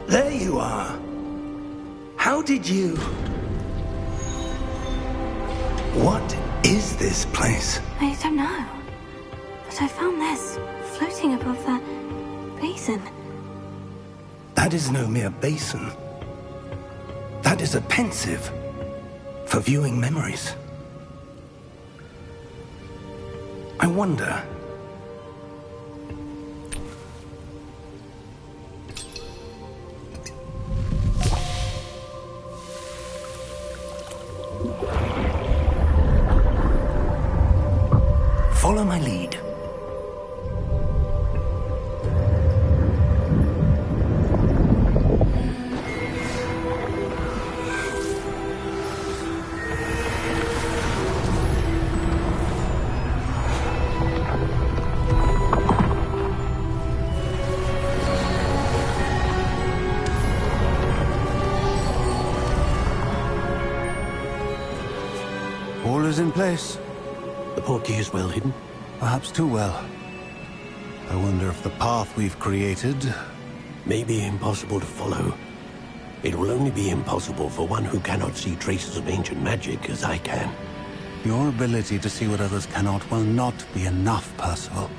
There you are. How did you... What is this place? I don't know. But I found this floating above that basin. That is no mere basin. That is a pensive for viewing memories. I wonder... Follow my lead. All is in place. The portkey is well hidden. Perhaps too well. I wonder if the path we've created... May be impossible to follow. It will only be impossible for one who cannot see traces of ancient magic as I can. Your ability to see what others cannot will not be enough, Percival.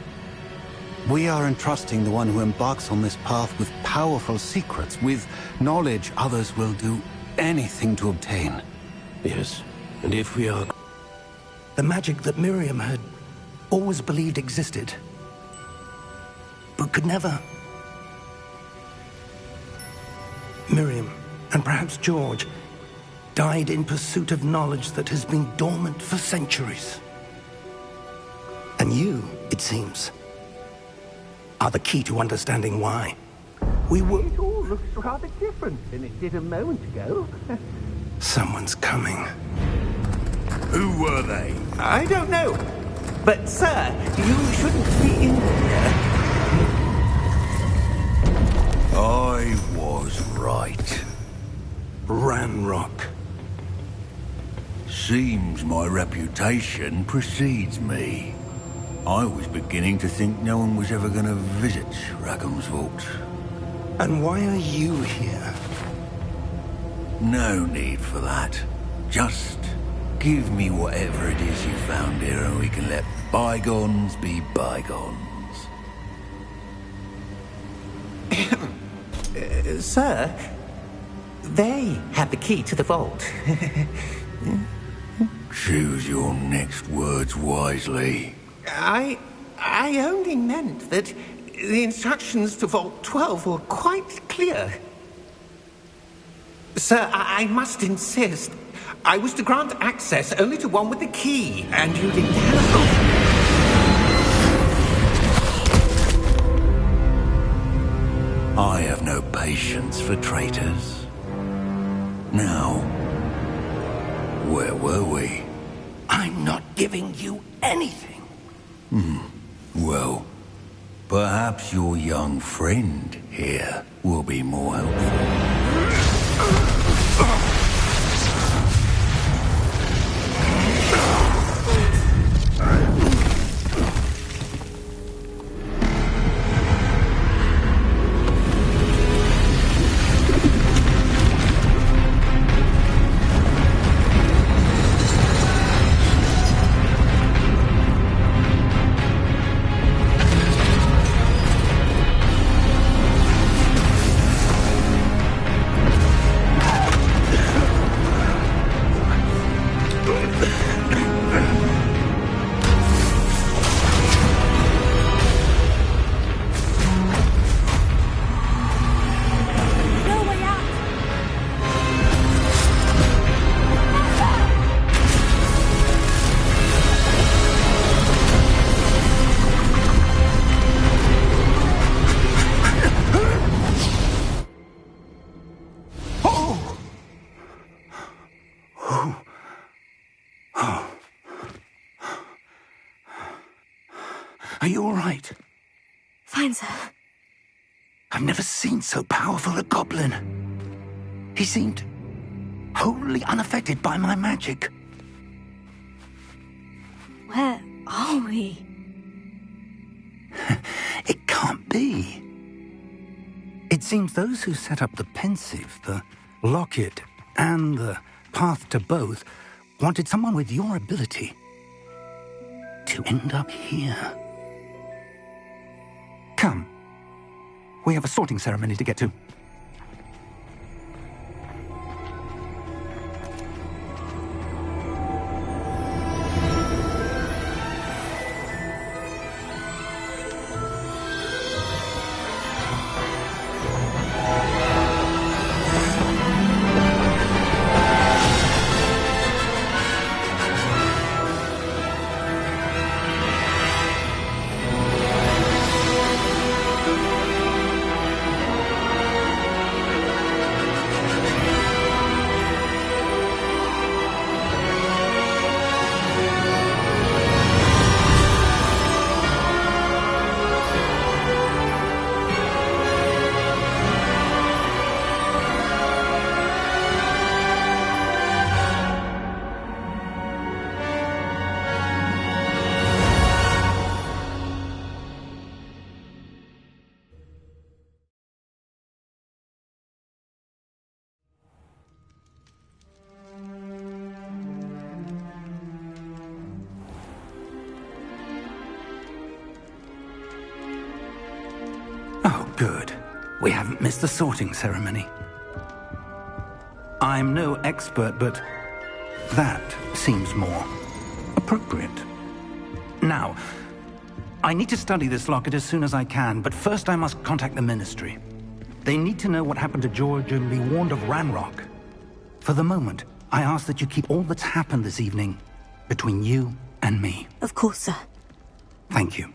We are entrusting the one who embarks on this path with powerful secrets, with knowledge others will do anything to obtain. Yes, and if we are... The magic that Miriam had always believed existed, but could never. Miriam, and perhaps George, died in pursuit of knowledge that has been dormant for centuries. And you, it seems, are the key to understanding why. We were... It all looks rather different than it did a moment ago. Someone's coming. Who were they? I don't know. But, sir, you shouldn't be in here. I was right. Ranrock. Seems my reputation precedes me. I was beginning to think no one was ever going to visit Rackham's vault. And why are you here? No need for that. Just give me whatever it is you found here and we can let bygones be bygones. Sir, they have the key to the vault. Choose your next words wisely. I only meant that the instructions to Vault 12 were quite clear. Sir, I must insist. I was to grant access only to one with the key, and you didn't have... I have no patience for traitors. Now, where were we? I'm not giving you anything. Well, perhaps your young friend here will be more helpful. Are you all right? Fine, sir. I've never seen so powerful a goblin. He seemed wholly unaffected by my magic. Where are we? It can't be. It seems those who set up the pensive, the locket, and the path to both wanted someone with your ability to end up here. Come. We have a sorting ceremony to get to. Oh, good. We haven't missed the sorting ceremony. I'm no expert, but that seems more appropriate. Now, I need to study this locket as soon as I can, but first I must contact the Ministry. They need to know what happened to George and be warned of Ranrock. For the moment, I ask that you keep all that's happened this evening between you and me. Of course, sir. Thank you.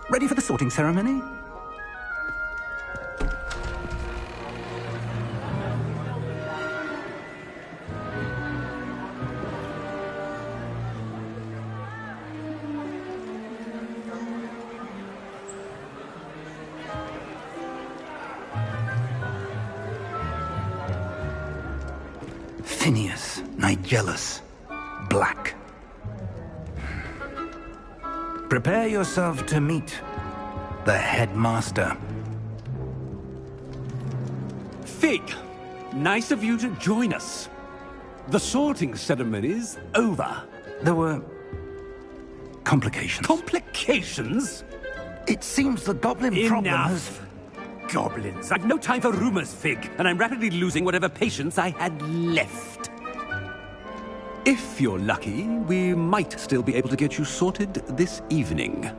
Ready for the sorting ceremony? Phineas, Nigellus, Black. Prepare yourself to meet the headmaster. Fig, nice of you to join us. The sorting ceremony's over. There were complications. Complications? It seems the goblin problem has... Enough! Goblins. I've no time for rumors, Fig, and I'm rapidly losing whatever patience I had left. If you're lucky, we might still be able to get you sorted this evening.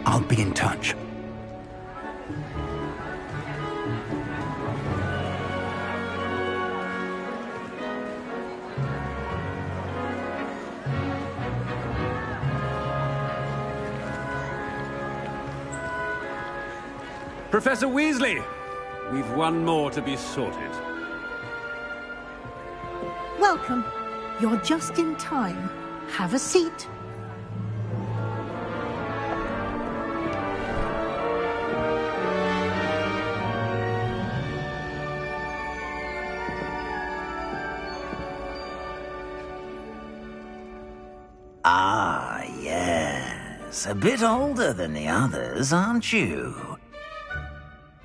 I'll be in touch. Professor Weasley, we've one more to be sorted. Welcome. You're just in time. Have a seat. Ah, yes. A bit older than the others, aren't you?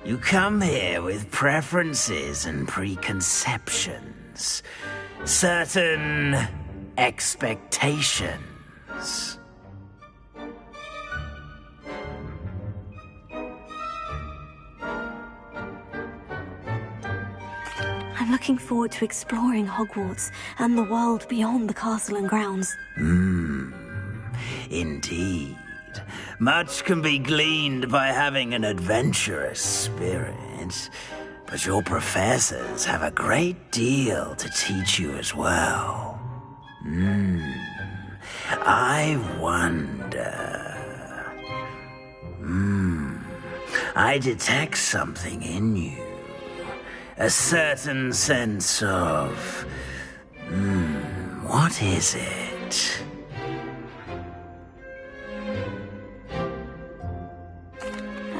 You come here with preferences and preconceptions. Certain expectations. I'm looking forward to exploring Hogwarts and the world beyond the castle and grounds. Indeed. Much can be gleaned by having an adventurous spirit, but your professors have a great deal to teach you as well. I wonder... I detect something in you. A certain sense of... what is it?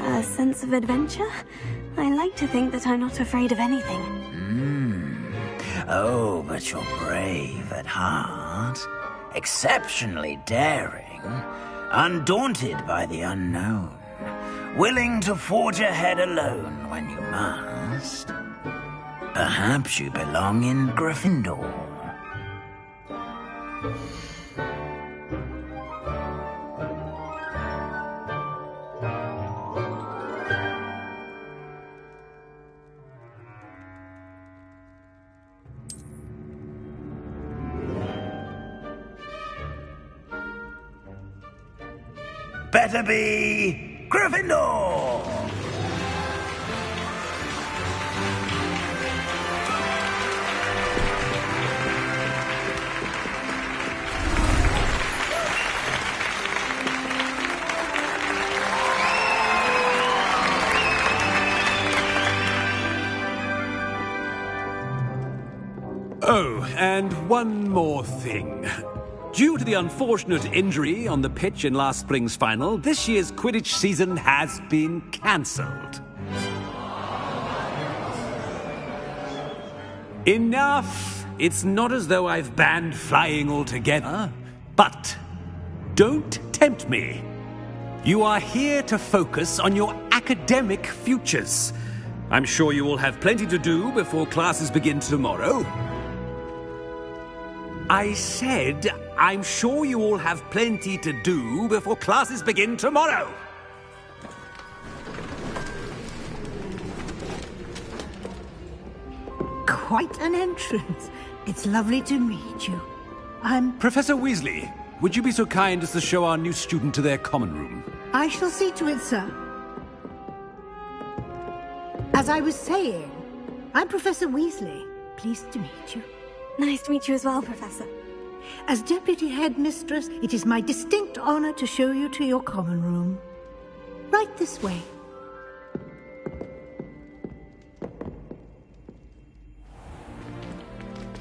A sense of adventure? I like to think that I'm not afraid of anything. Oh, but you're brave at heart. Exceptionally daring. undaunted by the unknown, willing to forge ahead alone when you must. Perhaps you belong in Gryffindor. Better be Gryffindor! Oh, and one more thing. Due to the unfortunate injury on the pitch in last spring's final, this year's Quidditch season has been cancelled. Enough! It's not as though I've banned flying altogether. But don't tempt me. You are here to focus on your academic futures. I'm sure you will have plenty to do before classes begin tomorrow. I said, I'm sure you all have plenty to do before classes begin tomorrow. Quite an entrance. It's lovely to meet you. Professor Weasley, would you be so kind as to show our new student to their common room? I shall see to it, sir. As I was saying, I'm Professor Weasley. Pleased to meet you. Nice to meet you as well, Professor. As Deputy Headmistress, it is my distinct honor to show you to your common room. Right this way.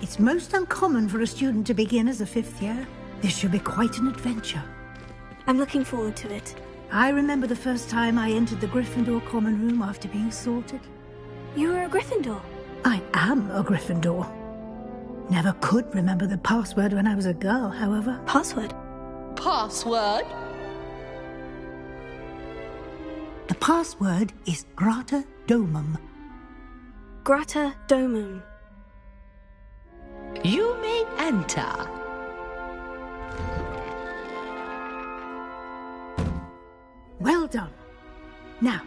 It's most uncommon for a student to begin as a fifth year. This should be quite an adventure. I'm looking forward to it. I remember the first time I entered the Gryffindor common room after being sorted. You were a Gryffindor? I am a Gryffindor. Never could remember the password when I was a girl, however. Password? Password? The password is Grata Domum. Grata Domum. You may enter. Well done. Now,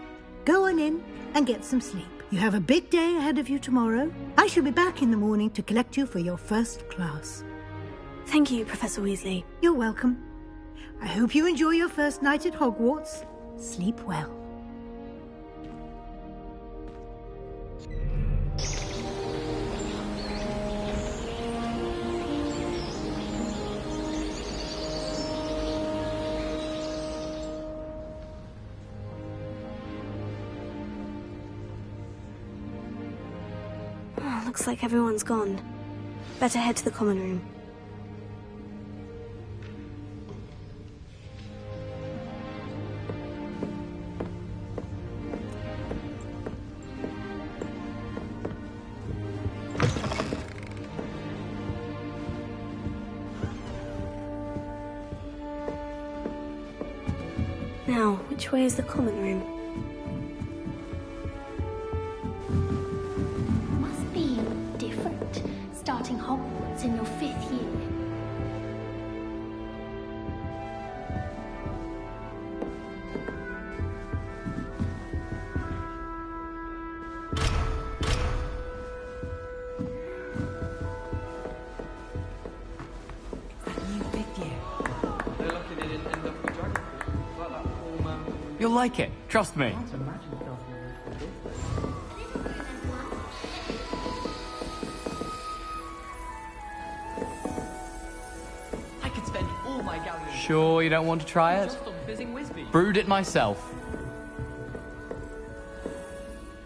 go on in and get some sleep. You have a big day ahead of you tomorrow. I shall be back in the morning to collect you for your first class. Thank you, Professor Weasley. You're welcome. I hope you enjoy your first night at Hogwarts. Sleep well. Looks like everyone's gone. Better head to the common room. Now, which way is the common room? Starting Hogwarts in your 5th year. You'll like it, trust me. Sure you don't want to try it? Brewed it myself.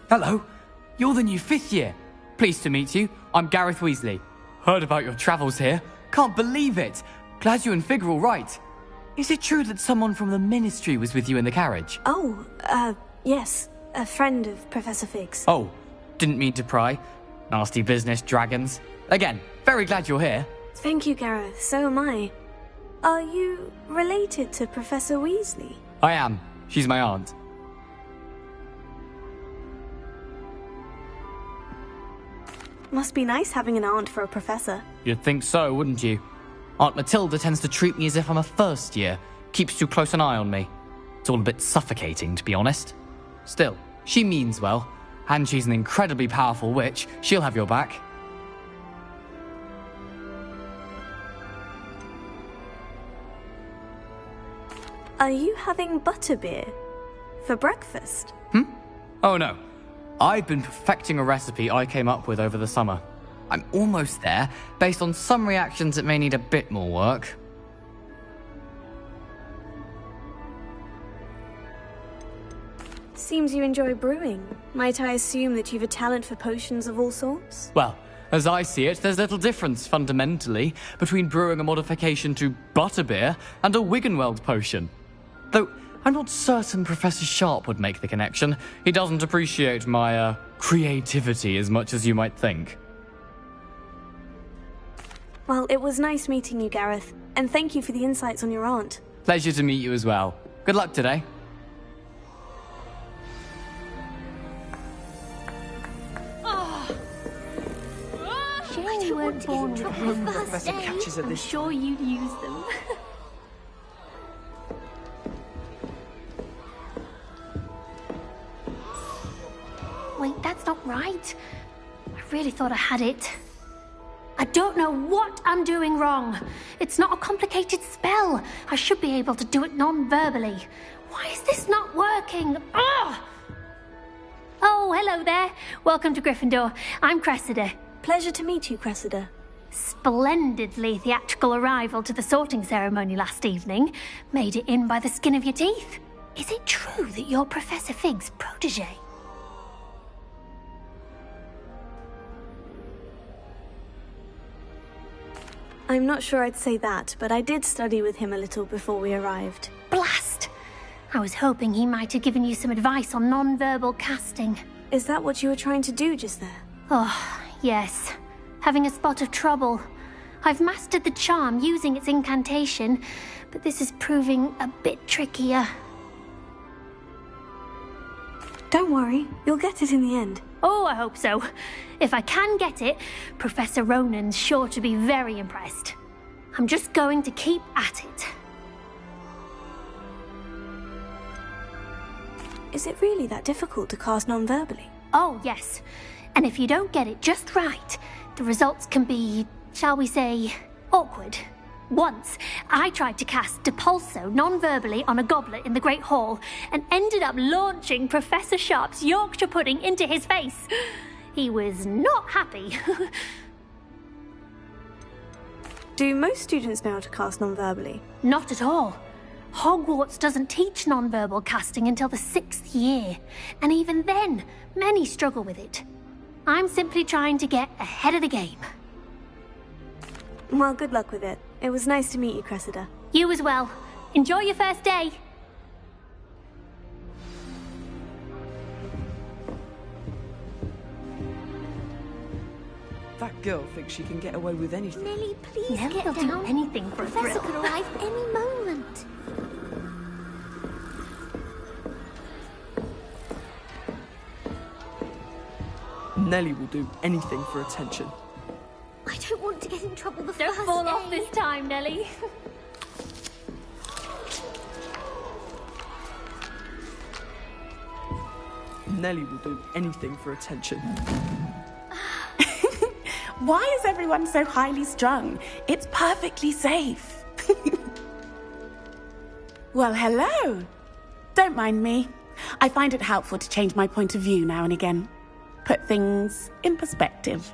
Hello, you're the new 5th year. Pleased to meet you. I'm Gareth Weasley. Heard about your travels here. Can't believe it. Glad you and Fig are all right. Is it true that someone from the Ministry was with you in the carriage? Oh, yes. A friend of Professor Fig's. Oh, didn't mean to pry. Nasty business, dragons. Again, very glad you're here. Thank you, Gareth. So am I. Are you related to Professor Weasley? I am. She's my aunt. Must be nice having an aunt for a professor. You'd think so, wouldn't you? Aunt Matilda tends to treat me as if I'm a first year. Keeps too close an eye on me. It's all a bit suffocating, to be honest. Still, she means well. And she's an incredibly powerful witch. She'll have your back. Are you having butterbeer for breakfast? Oh no. I've been perfecting a recipe I came up with over the summer. I'm almost there. Based on some reactions, it may need a bit more work. Seems you enjoy brewing. Might I assume that you've a talent for potions of all sorts? Well, as I see it, there's little difference, fundamentally, between brewing a modification to butterbeer and a Wiggenweld potion. Though, I'm not certain Professor Sharp would make the connection. He doesn't appreciate my, creativity as much as you might think. Well, it was nice meeting you, Gareth. And thank you for the insights on your aunt. Pleasure to meet you as well. Good luck today. Shame you weren't born with them. Professor catches at I'm this. sure you'd use them. Wait, that's not right. I really thought I had it. I don't know what I'm doing wrong. It's not a complicated spell. I should be able to do it non-verbally. Why is this not working? Ugh! Oh, hello there. Welcome to Gryffindor. I'm Cressida. Pleasure to meet you, Cressida. Splendidly theatrical arrival to the sorting ceremony last evening. Made it in by the skin of your teeth. Is it true that you're Professor Fig's protege? I'm not sure I'd say that, but I did study with him a little before we arrived. Blast! I was hoping he might have given you some advice on non-verbal casting. Is that what you were trying to do just there? Oh, yes. Having a spot of trouble. I've mastered the charm using its incantation, but this is proving a bit trickier. Don't worry, you'll get it in the end. Oh, I hope so. If I can get it, Professor Ronan's sure to be very impressed. I'm just going to keep at it. Is it really that difficult to cast non-verbally? Oh, yes. And if you don't get it just right, the results can be, shall we say, awkward. Once, I tried to cast Depulso non-verbally on a goblet in the Great Hall and ended up launching Professor Sharp's Yorkshire pudding into his face. He was not happy. Do most students know how to cast non-verbally? Not at all. Hogwarts doesn't teach non-verbal casting until the 6th year, and even then, many struggle with it. I'm simply trying to get ahead of the game. Well, good luck with it. It was nice to meet you, Cressida. You as well. Enjoy your first day. That girl thinks she can get away with anything. Nelly, please Nelly get will down. do Anything for a Professor thrill. could arrive any moment. Nelly will do anything for attention. I don't want to get in trouble the Don't first fall day. off this time, Nelly. Nelly will do anything for attention. Why is everyone so highly strung? It's perfectly safe. Well, hello. Don't mind me. I find it helpful to change my point of view now and again. Put things in perspective.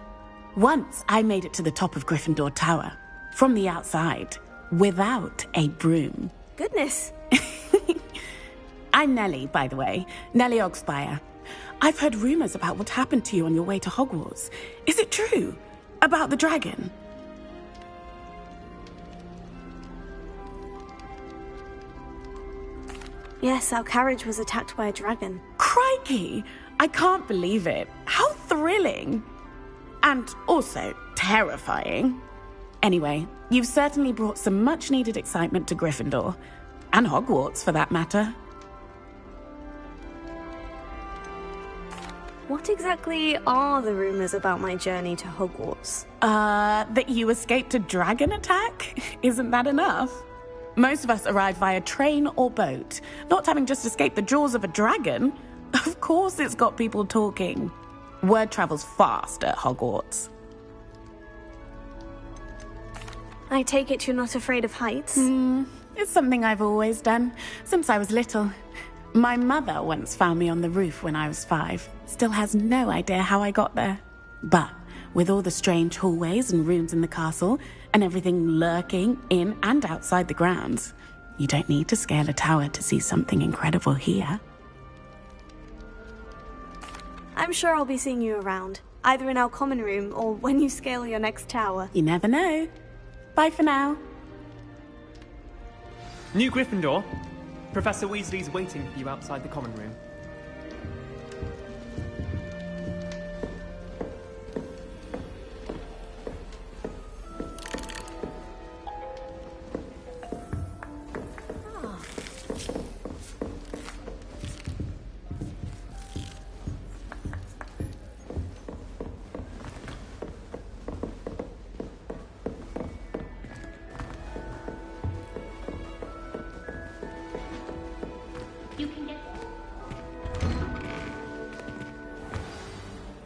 Once I made it to the top of Gryffindor Tower, from the outside, without a broom. Goodness. I'm Nelly, by the way. Nelly Ogspire. I've heard rumors about what happened to you on your way to Hogwarts. Is it true? About the dragon? Yes, our carriage was attacked by a dragon. Crikey! I can't believe it. How thrilling! And also terrifying. Anyway, You've certainly brought some much-needed excitement to Gryffindor. And Hogwarts, for that matter. What exactly are the rumors about my journey to Hogwarts? That you escaped a dragon attack? Isn't that enough? Most of us arrive via train or boat, not having just escaped the jaws of a dragon. Of course it's got people talking. Word travels fast at Hogwarts. I take it you're not afraid of heights? It's something I've always done, since I was little. My mother once found me on the roof when I was 5. Still has no idea how I got there. But with all the strange hallways and rooms in the castle, and everything lurking in and outside the grounds, you don't need to scale a tower to see something incredible here. I'm sure I'll be seeing you around, either in our common room or when you scale your next tower. You never know. Bye for now. New Gryffindor. Professor Weasley's waiting for you outside the common room.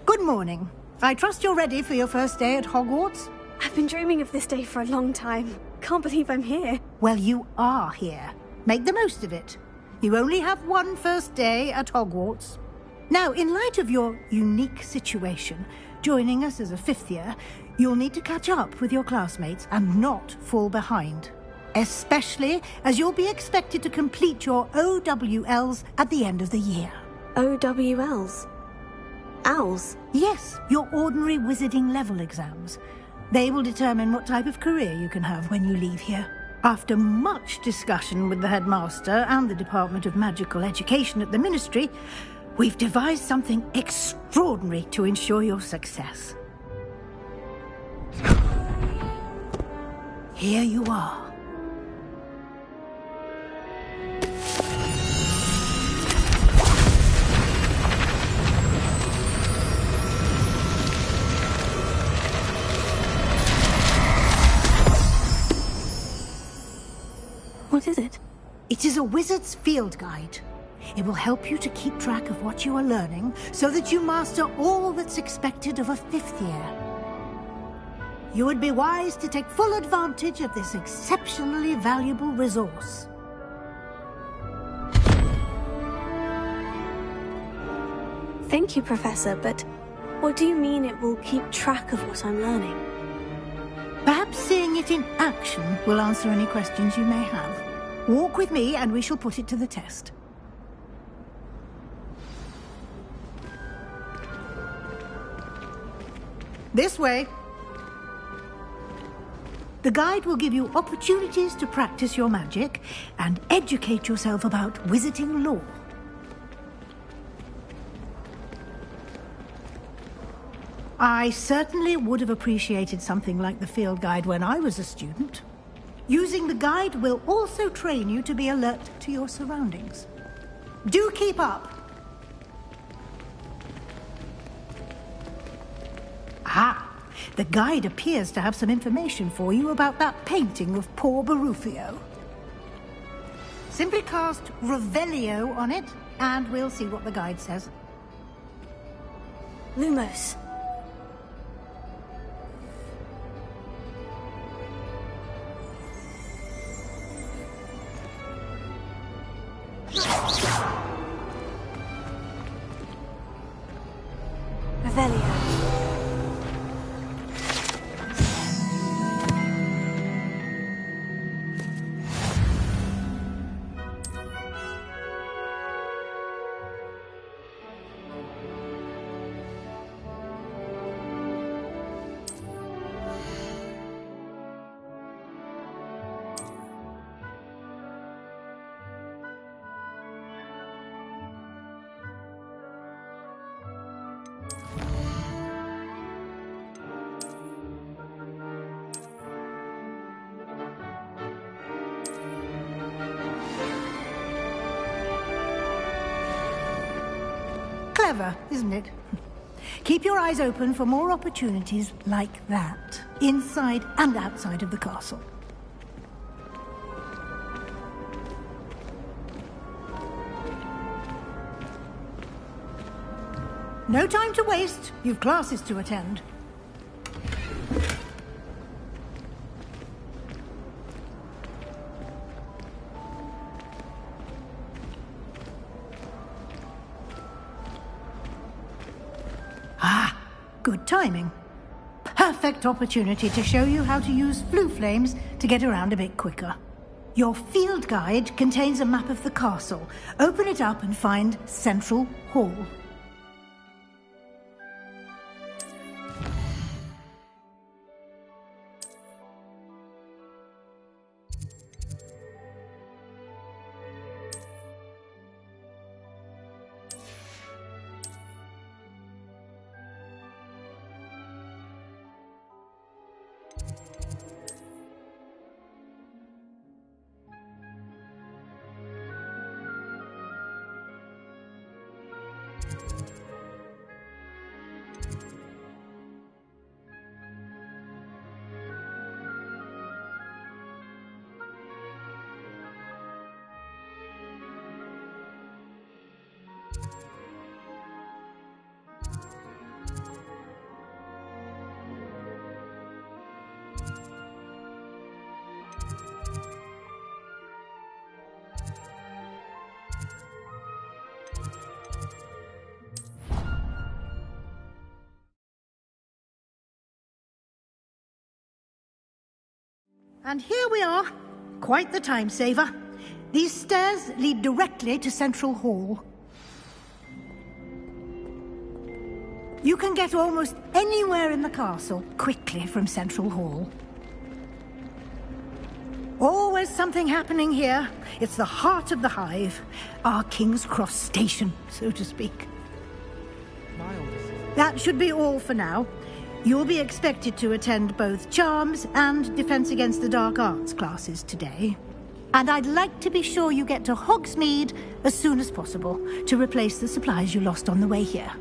Good morning. I trust you're ready for your first day at Hogwarts? I've been dreaming of this day for a long time. Can't believe I'm here. Well, you are here. Make the most of it. You only have one first day at Hogwarts. Now, in light of your unique situation, joining us as a 5th year, you'll need to catch up with your classmates and not fall behind. Especially as you'll be expected to complete your OWLs at the end of the year. OWLs? Owls? Yes, your ordinary wizarding level exams. They will determine what type of career you can have when you leave here. After much discussion with the headmaster and the Department of Magical Education at the Ministry, we've devised something extraordinary to ensure your success. Here you are. What is it? It is a wizard's field guide. It will help you to keep track of what you are learning so that you master all that's expected of a 5th year. You would be wise to take full advantage of this exceptionally valuable resource. Thank you, Professor, but what do you mean it will keep track of what I'm learning? Perhaps seeing it in action will answer any questions you may have. Walk with me and we shall put it to the test. This way. The guide will give you opportunities to practice your magic and educate yourself about wizarding lore. I certainly would have appreciated something like the field guide when I was a student. Using the guide will also train you to be alert to your surroundings. Do keep up! Ah, the guide appears to have some information for you about that painting of poor Barufio. Simply cast Revelio on it, and we'll see what the guide says. Lumos. Revelio. Clever, isn't it? Keep your eyes open for more opportunities like that, inside and outside of the castle. No time to waste. You've classes to attend. Ah, good timing. Perfect opportunity to show you how to use flue flames to get around a bit quicker. Your field guide contains a map of the castle. Open it up and find Central Hall. And here we are. Quite the time saver. These stairs lead directly to Central Hall. You can get almost anywhere in the castle quickly from Central Hall. Always something happening here. It's the heart of the hive. Our King's Cross station, so to speak. That should be all for now. You'll be expected to attend both Charms and Defense Against the Dark Arts classes today. And I'd like to be sure you get to Hogsmeade as soon as possible to replace the supplies you lost on the way here.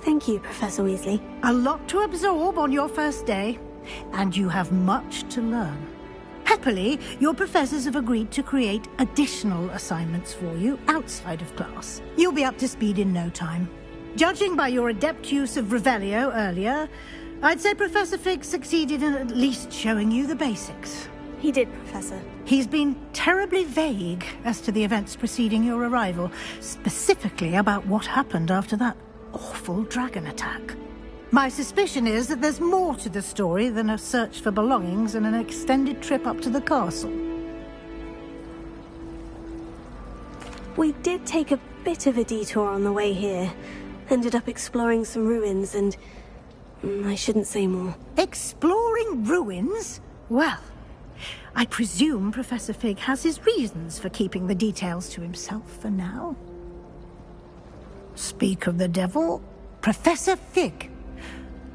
Thank you, Professor Weasley. A lot to absorb on your first day, and you have much to learn. Happily, your professors have agreed to create additional assignments for you outside of class. You'll be up to speed in no time. Judging by your adept use of Revelio earlier, I'd say Professor Fig succeeded in at least showing you the basics. He did, Professor. He's been terribly vague as to the events preceding your arrival, specifically about what happened after that awful dragon attack. My suspicion is that there's more to the story than a search for belongings and an extended trip up to the castle. We did take a bit of a detour on the way here. Ended up exploring some ruins and... I shouldn't say more. Exploring ruins? Well, I presume Professor Fig has his reasons for keeping the details to himself for now. Speak of the devil, Professor Fig.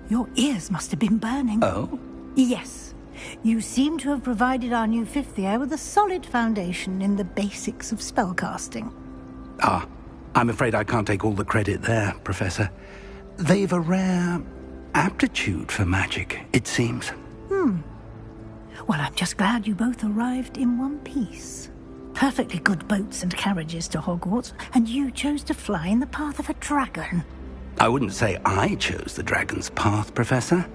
Your ears must have been burning. Oh? Yes. You seem to have provided our new fifth year with a solid foundation in the basics of spellcasting. Ah, I'm afraid I can't take all the credit there, Professor. They've a rare aptitude for magic, it seems. Well, I'm just glad you both arrived in one piece. Perfectly good boats and carriages to Hogwarts, and you chose to fly in the path of a dragon. I wouldn't say I chose the dragon's path, Professor.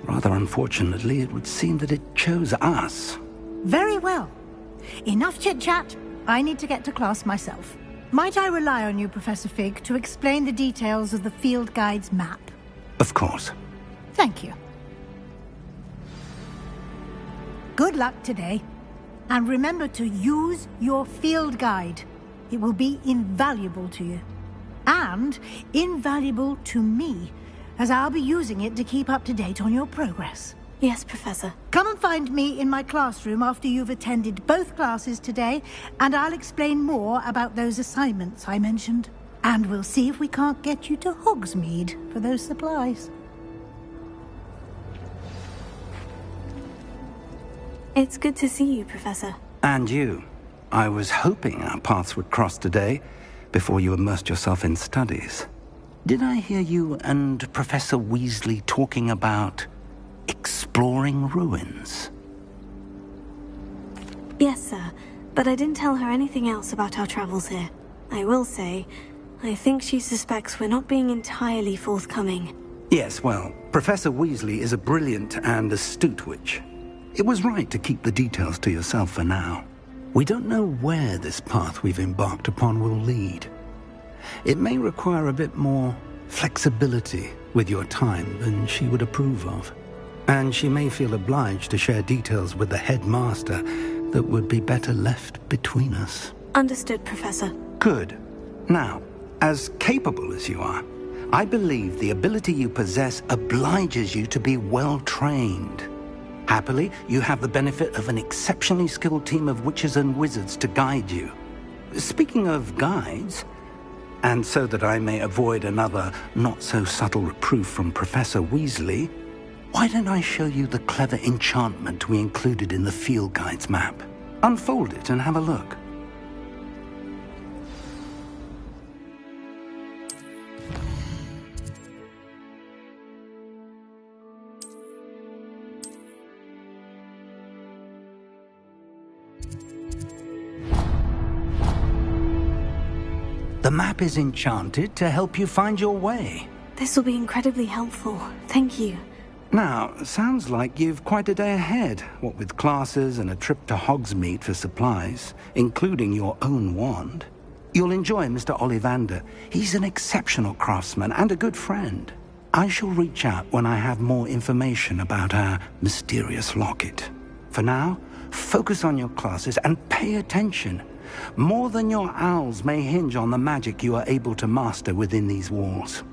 Rather unfortunately, it would seem that it chose us. Very well. Enough chit-chat. I need to get to class myself. Might I rely on you, Professor Fig, to explain the details of the field guide's map? Of course. Thank you. Good luck today. And remember to use your field guide. It will be invaluable to you. And invaluable to me, as I'll be using it to keep up to date on your progress. Yes, Professor. Come and find me in my classroom after you've attended both classes today, and I'll explain more about those assignments I mentioned. And we'll see if we can't get you to Hogsmeade for those supplies. It's good to see you, Professor. And you. I was hoping our paths would cross today, before you immersed yourself in studies. Did I hear you and Professor Weasley talking about exploring ruins? Yes, sir, but I didn't tell her anything else about our travels here. I will say, I think she suspects we're not being entirely forthcoming. Yes, well, Professor Weasley is a brilliant and astute witch. It was right to keep the details to yourself for now. We don't know where this path we've embarked upon will lead. It may require a bit more flexibility with your time than she would approve of. And she may feel obliged to share details with the headmaster that would be better left between us. Understood, Professor. Good. Now, as capable as you are, I believe the ability you possess obliges you to be well trained. Happily, you have the benefit of an exceptionally skilled team of witches and wizards to guide you. Speaking of guides, and so that I may avoid another not-so-subtle reproof from Professor Weasley, why don't I show you the clever enchantment we included in the field guide's map? Unfold it and have a look. The map is enchanted to help you find your way. This will be incredibly helpful. Thank you. Now, sounds like you've quite a day ahead, what with classes and a trip to Hogsmeade for supplies, including your own wand. You'll enjoy Mr. Ollivander. He's an exceptional craftsman and a good friend. I shall reach out when I have more information about our mysterious locket. For now, focus on your classes and pay attention. More than your owls may hinge on the magic you are able to master within these walls.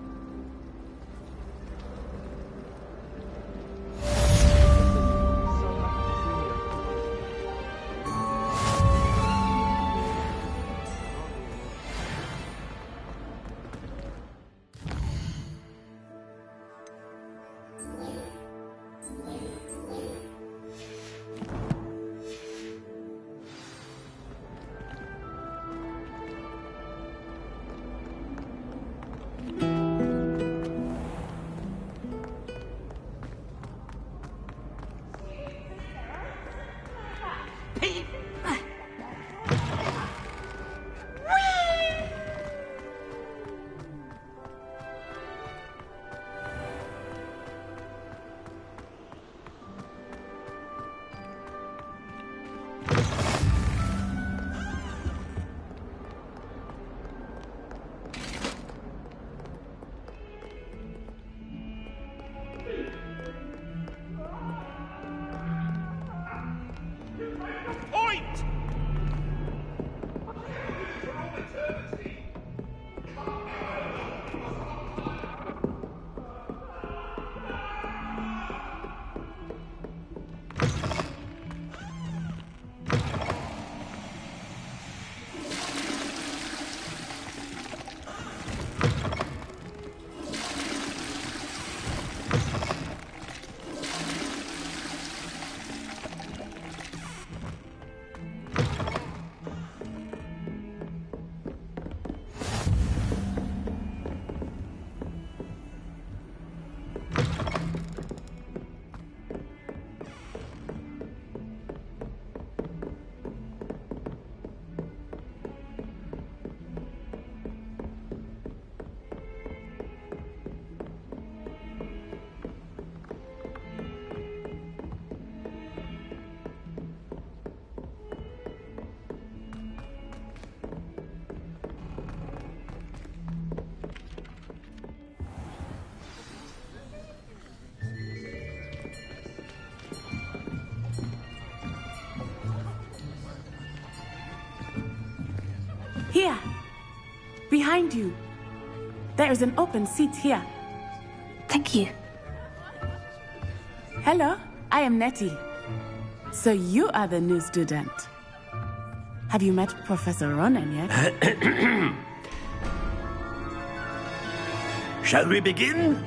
Here. Behind you. There is an open seat here. Thank you. Hello, I am Nettie. So you are the new student. Have you met Professor Ronan yet? Shall we begin?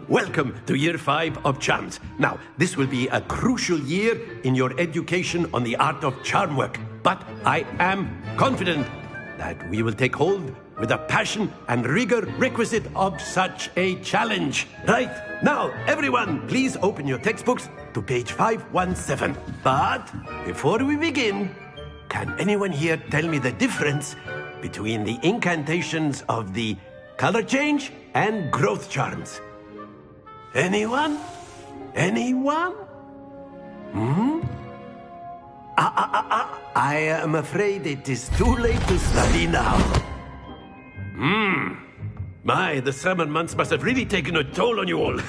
Welcome to Year 5 of Charms. Now, this will be a crucial year in your education on the art of charm work. But I am confident that we will take hold with the passion and rigor requisite of such a challenge. Right, now, everyone, please open your textbooks to page 517. But before we begin, can anyone here tell me the difference between the incantations of the color change and growth charms? Anyone? Anyone? I am afraid it is too late to study now. My, the summer months must have really taken a toll on you all.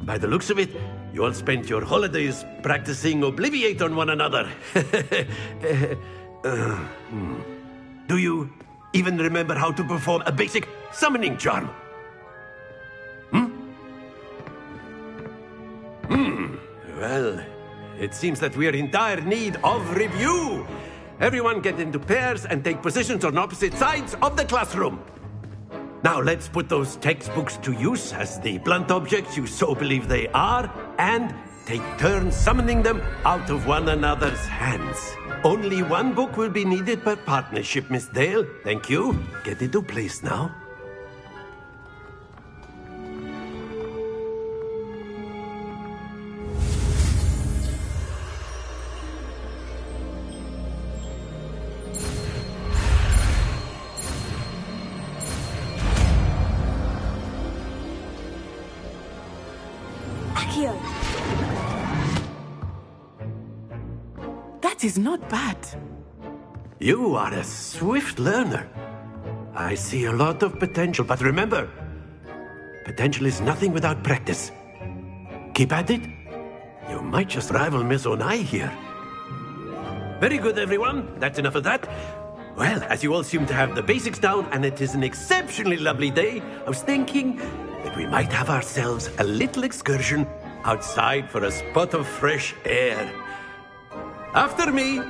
By the looks of it, you all spent your holidays practicing Obliviate on one another. Do you even remember how to perform a basic summoning charm? Well, it seems that we are in dire need of review. Everyone get into pairs and take positions on opposite sides of the classroom. Now let's put those textbooks to use as the blunt objects you so believe they are, and take turns summoning them out of one another's hands. Only one book will be needed per partnership, Miss Dale. Thank you. Get into place now. That is not bad. You are a swift learner. I see a lot of potential, but remember, potential is nothing without practice. Keep at it. You might just rival Miss Onai here. Very good, everyone. That's enough of that. Well, as you all seem to have the basics down, and it is an exceptionally lovely day, I was thinking that we might have ourselves a little excursion outside for a spot of fresh air. After me.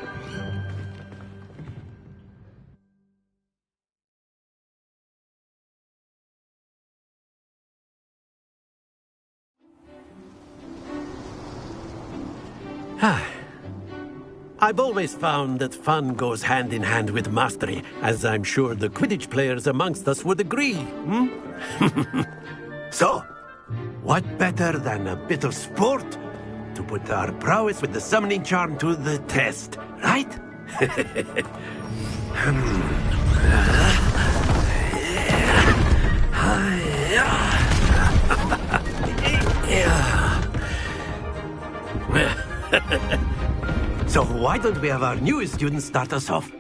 I've always found that fun goes hand in hand with mastery, as I'm sure the Quidditch players amongst us would agree. So, what better than a bit of sport to put our prowess with the summoning charm to the test, right? So why don't we have our newest student start us off?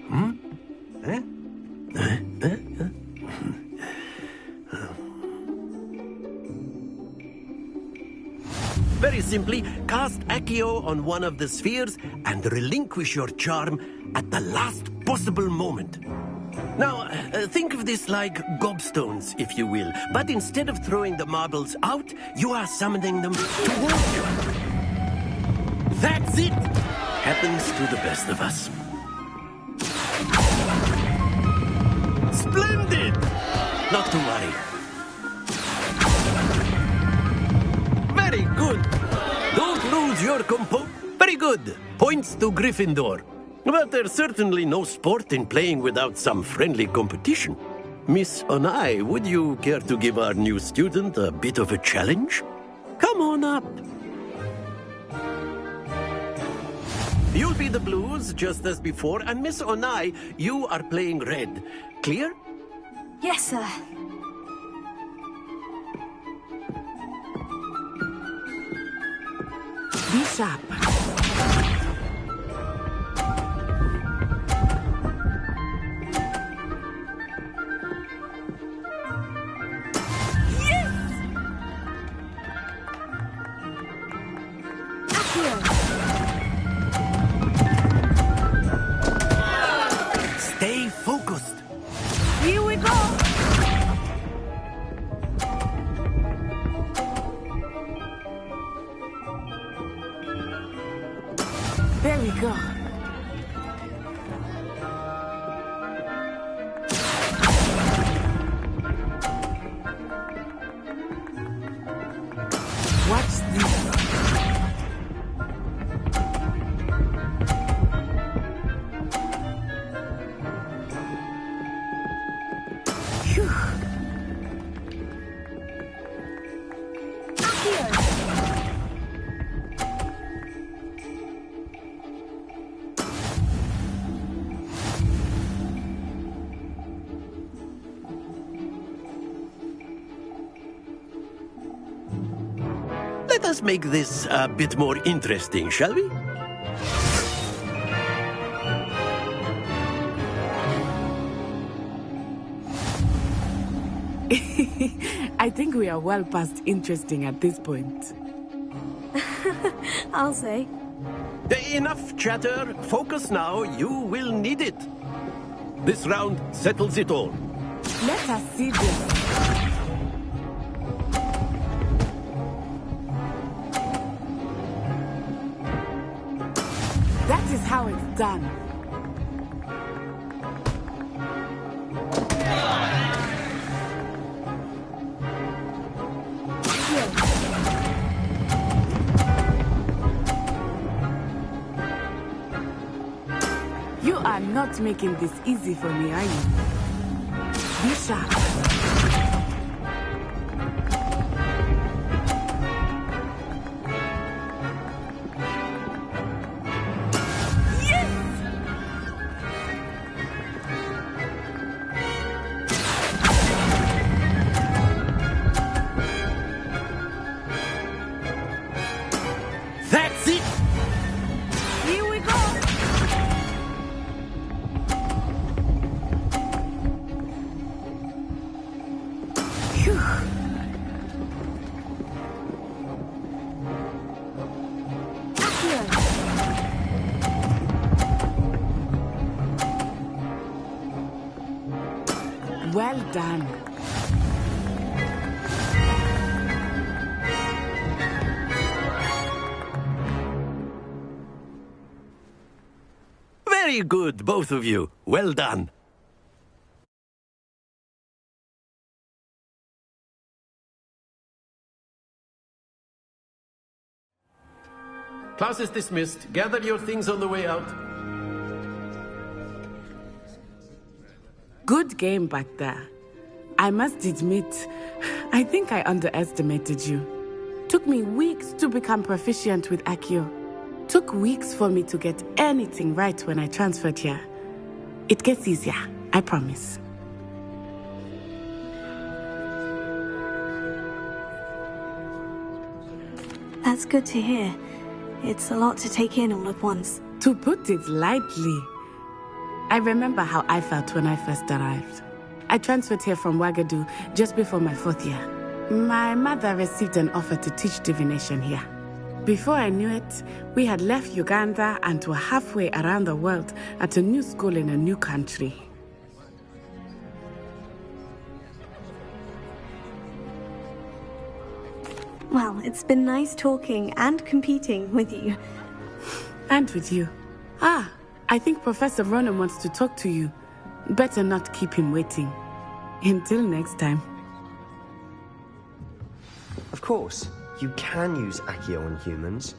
Very simply, cast Accio on one of the spheres and relinquish your charm at the last possible moment. Now, think of this like gobstones, if you will. But instead of throwing the marbles out, you are summoning them towards you. That's it! Happens to the best of us. Splendid! Not to worry. Very good. Don't lose your composure. Very good. Points to Gryffindor. But there's certainly no sport in playing without some friendly competition. Miss Onai, would you care to give our new student a bit of a challenge? Come on up. You'll be the blues, just as before, and Miss Onai, you are playing red. Clear? Yes, sir. Be sharp. Stay focused. Here we go. There we go. Watch this. us make this a bit more interesting, shall we? I think we are well past interesting at this point. I'll say. Enough chatter. Focus now. You will need it. This round settles it all. Let us see this. That is how it's done. You are not making this easy for me, are you? Be sharp. That's it! Here we go! Phew. Well done. Very good, both of you. Well done. Class is dismissed. Gather your things on the way out. Good game back there. I must admit, I think I underestimated you. Took me weeks to become proficient with Accio. Took weeks for me to get anything right when I transferred here. It gets easier, I promise. That's good to hear. It's a lot to take in all at once. To put it lightly, I remember how I felt when I first arrived. I transferred here from Wagadu just before my 4th year. My mother received an offer to teach divination here. Before I knew it, we had left Uganda and were halfway around the world at a new school in a new country. Well, it's been nice talking and competing with you. And with you. Ah, I think Professor Ronan wants to talk to you. Better not keep him waiting. Until next time. Of course, you can use Accio on humans,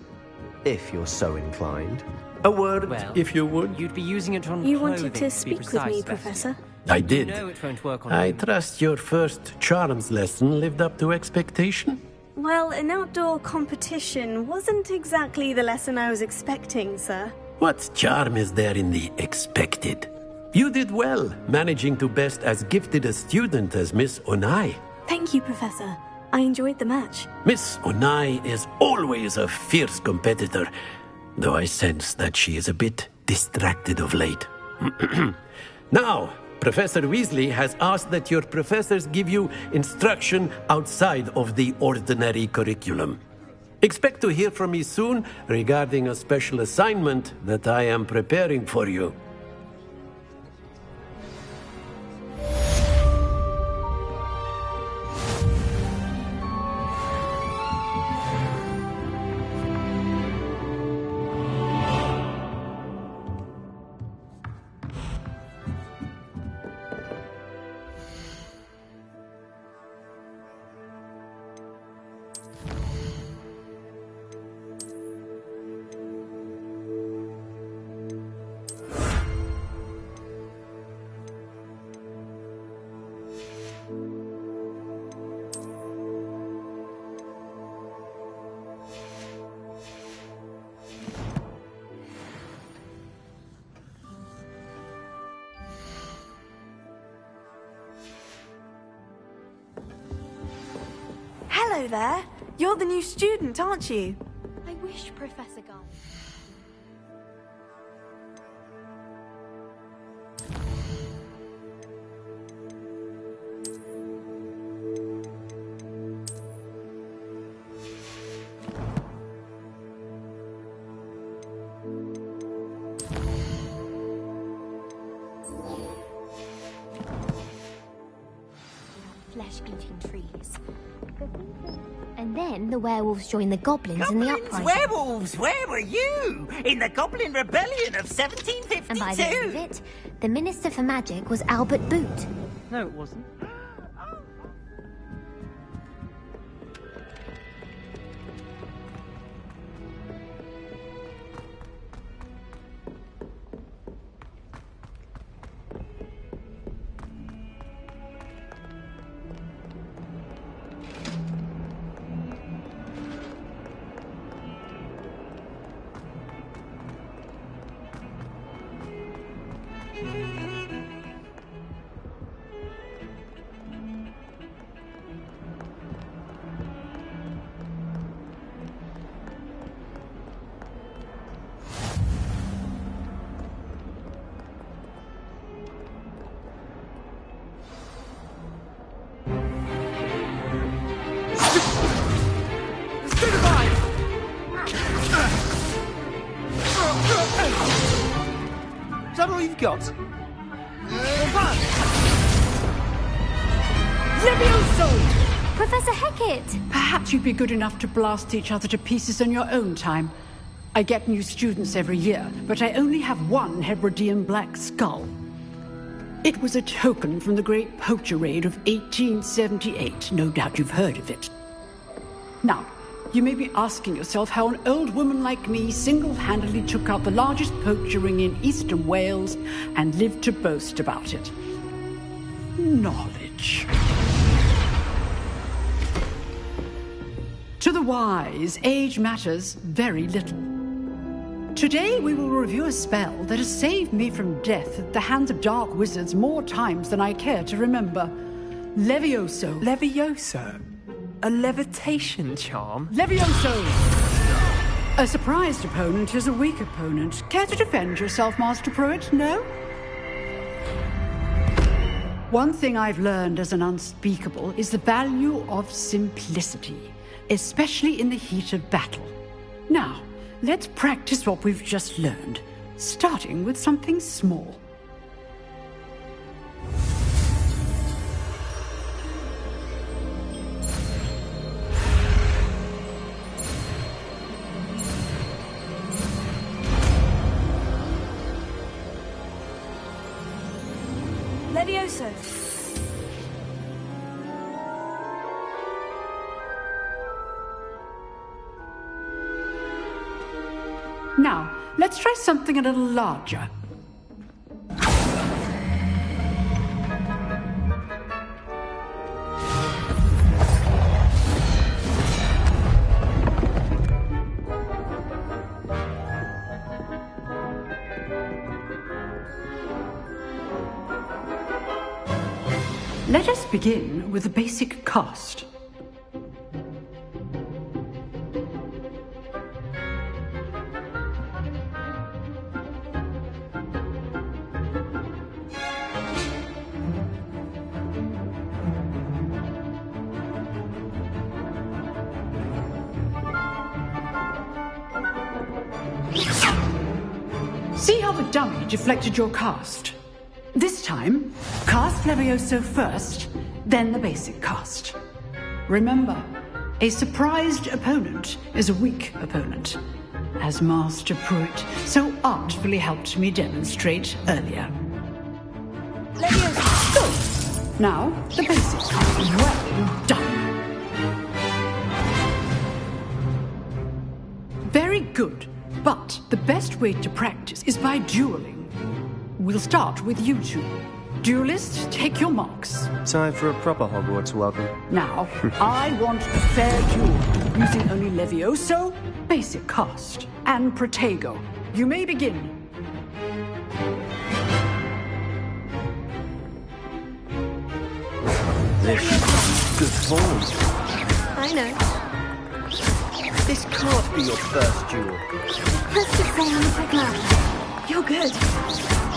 if you're so inclined. A word, if you would. You'd be using it on You clothing, wanted to speak with me, precise, Professor? I did. You know it won't work on I humans. trust your first charms lesson lived up to expectation? Well, an outdoor competition wasn't exactly the lesson I was expecting, sir. What charm is there in the expected? You did well, managing to best as gifted a student as Miss Onai. Thank you, Professor. I enjoyed the match. Miss Onai is always a fierce competitor, though I sense that she is a bit distracted of late. Now, Professor Weasley has asked that your professors give you instruction outside of the ordinary curriculum. Expect to hear from me soon regarding a special assignment that I am preparing for you. Hello there. You're the new student, aren't you? I wish Professor Guy. Flesh-eating trees. And then the werewolves joined the goblins in the uprising. Werewolves! Where were you? In the Goblin Rebellion of 1752! And by the end of it, the Minister for Magic was Albert Boot. No, it wasn't. Is that all you've got? Levioso! Professor Hecat! Perhaps you'd be good enough to blast each other to pieces in your own time. I get new students every year, but I only have one Hebridean black skull. It was a token from the Great Poacher Raid of 1878. No doubt you've heard of it. Now, you may be asking yourself how an old woman like me single-handedly took out the largest poacher ring in eastern Wales and lived to boast about it. Knowledge. To the wise, age matters very little. Today we will review a spell that has saved me from death at the hands of dark wizards more times than I care to remember. Levioso. Levioso? A levitation charm? Levioso! A surprised opponent is a weak opponent. Care to defend yourself, Master Pruitt? No? One thing I've learned as an unspeakable is the value of simplicity, especially in the heat of battle. Now, let's practice what we've just learned, starting with something small. Levioso. Now, let's try something a little larger. Let us begin with the basic cast. See how the dummy deflected your cast? This time, cast Levioso first, then the basic cast. Remember, a surprised opponent is a weak opponent, as Master Pruitt so artfully helped me demonstrate earlier. Levioso! Good. Now, the basic cast. Well done. Very good. But the best way to practice is by dueling. We'll start with you two. Duelists, take your marks. Time for a proper Hogwarts welcome. Now, I want a fair duel, using only Levioso, basic cast, and Protego. You may begin. This good form. I know. This can't be your first duel. Let's just say I'm a quick learner. You're good.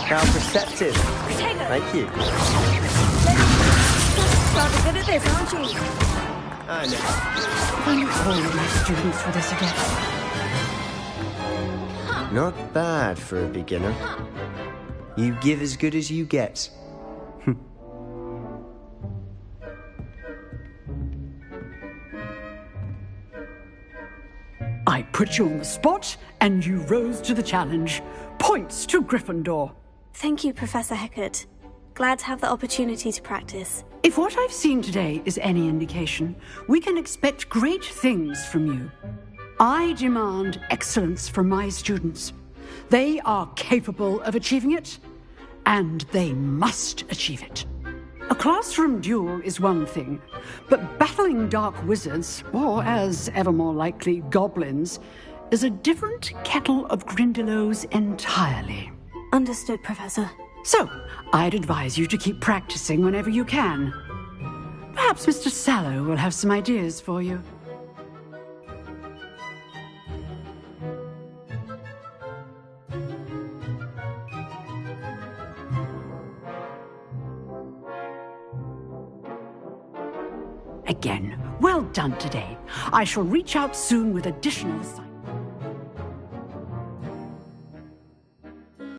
How perceptive. Thank you. Rather good at this, aren't you? I know. If only all of my students were this adept. Not bad for a beginner. You give as good as you get. I put you on the spot, and you rose to the challenge. Points to Gryffindor. Thank you, Professor Hecat. Glad to have the opportunity to practice. If what I've seen today is any indication, we can expect great things from you. I demand excellence from my students. They are capable of achieving it, and they must achieve it. A classroom duel is one thing, but battling dark wizards, or as ever more likely, goblins, is a different kettle of Grindylows entirely. Understood, Professor. So, I'd advise you to keep practicing whenever you can. Perhaps Mr. Sallow will have some ideas for you. Again, well done today. I shall reach out soon with additional assignments.